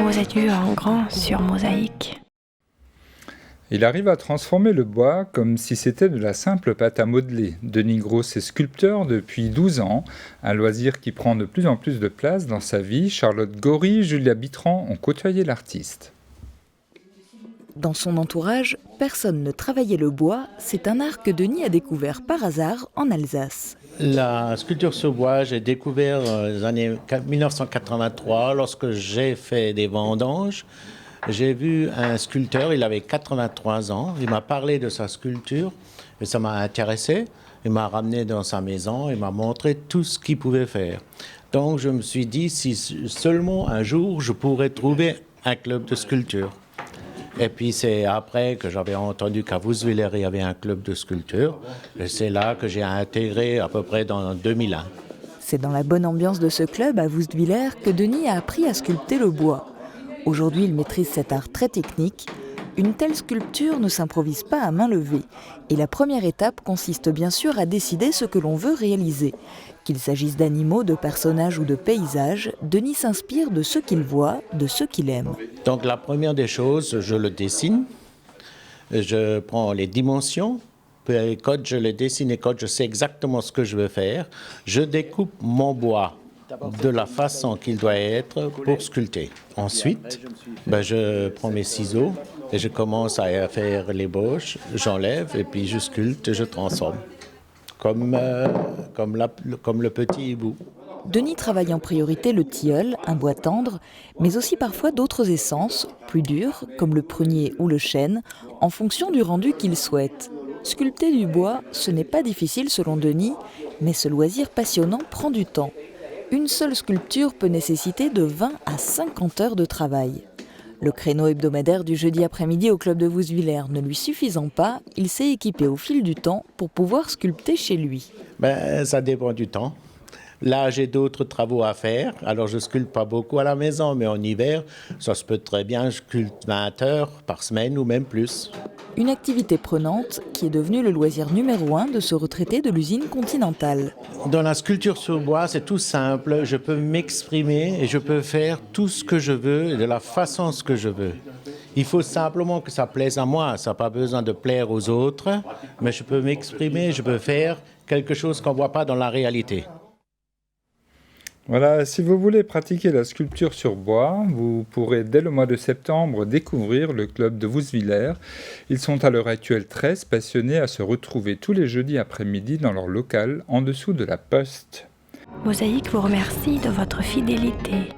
Vous êtes vu en grand sur Mosaïque. Il arrive à transformer le bois comme si c'était de la simple pâte à modeler. Denis Gross est sculpteur depuis 12 ans, un loisir qui prend de plus en plus de place dans sa vie. Charlotte Gory, Julia Bitran ont côtoyé l'artiste. Dans son entourage, personne ne travaillait le bois. C'est un art que Denis a découvert par hasard en Alsace. La sculpture sur bois, j'ai découvert dans les années 1983 lorsque j'ai fait des vendanges. J'ai vu un sculpteur, il avait 83 ans, il m'a parlé de sa sculpture et ça m'a intéressé. Il m'a ramené dans sa maison, il m'a montré tout ce qu'il pouvait faire. Donc je me suis dit, si seulement un jour je pourrais trouver un club de sculpture. Et puis c'est après que j'avais entendu qu'à Woeswiller, il y avait un club de sculpture. Et c'est là que j'ai intégré à peu près dans 2001. C'est dans la bonne ambiance de ce club à Woeswiller que Denis a appris à sculpter le bois. Aujourd'hui, il maîtrise cet art très technique. Une telle sculpture ne s'improvise pas à main levée. Et la première étape consiste bien sûr à décider ce que l'on veut réaliser. Qu'il s'agisse d'animaux, de personnages ou de paysages, Denis s'inspire de ce qu'il voit, de ce qu'il aime. Donc la première des choses, je le dessine. Je prends les dimensions. Puis quand je les dessine et quand je sais exactement ce que je veux faire, je découpe mon bois de la façon qu'il doit être pour sculpter. Ensuite, je prends mes ciseaux et je commence à faire l'ébauche, j'enlève et puis je sculpte et je transforme. Comme le petit hibou. Denis travaille en priorité le tilleul, un bois tendre, mais aussi parfois d'autres essences, plus dures, comme le prunier ou le chêne, en fonction du rendu qu'il souhaite. Sculpter du bois, ce n'est pas difficile selon Denis, mais ce loisir passionnant prend du temps. Une seule sculpture peut nécessiter de 20 à 50 heures de travail. Le créneau hebdomadaire du jeudi après-midi au club de Woeswiller ne lui suffisant pas, il s'est équipé au fil du temps pour pouvoir sculpter chez lui. Ça dépend du temps. Là, j'ai d'autres travaux à faire, alors je sculpte pas beaucoup à la maison, mais en hiver, ça se peut très bien, je sculpte 20 heures par semaine ou même plus. Une activité prenante qui est devenue le loisir numéro 1 de ce retraité de l'usine Continentale. Dans la sculpture sur bois, c'est tout simple, je peux m'exprimer et je peux faire tout ce que je veux et de la façon que je veux. Il faut simplement que ça plaise à moi, ça n'a pas besoin de plaire aux autres, mais je peux m'exprimer, je peux faire quelque chose qu'on ne voit pas dans la réalité. Voilà, si vous voulez pratiquer la sculpture sur bois, vous pourrez dès le mois de septembre découvrir le club de Woeswiller. Ils sont à l'heure actuelle 13 passionnés à se retrouver tous les jeudis après-midi dans leur local en dessous de la Poste. Mosaïque vous remercie de votre fidélité.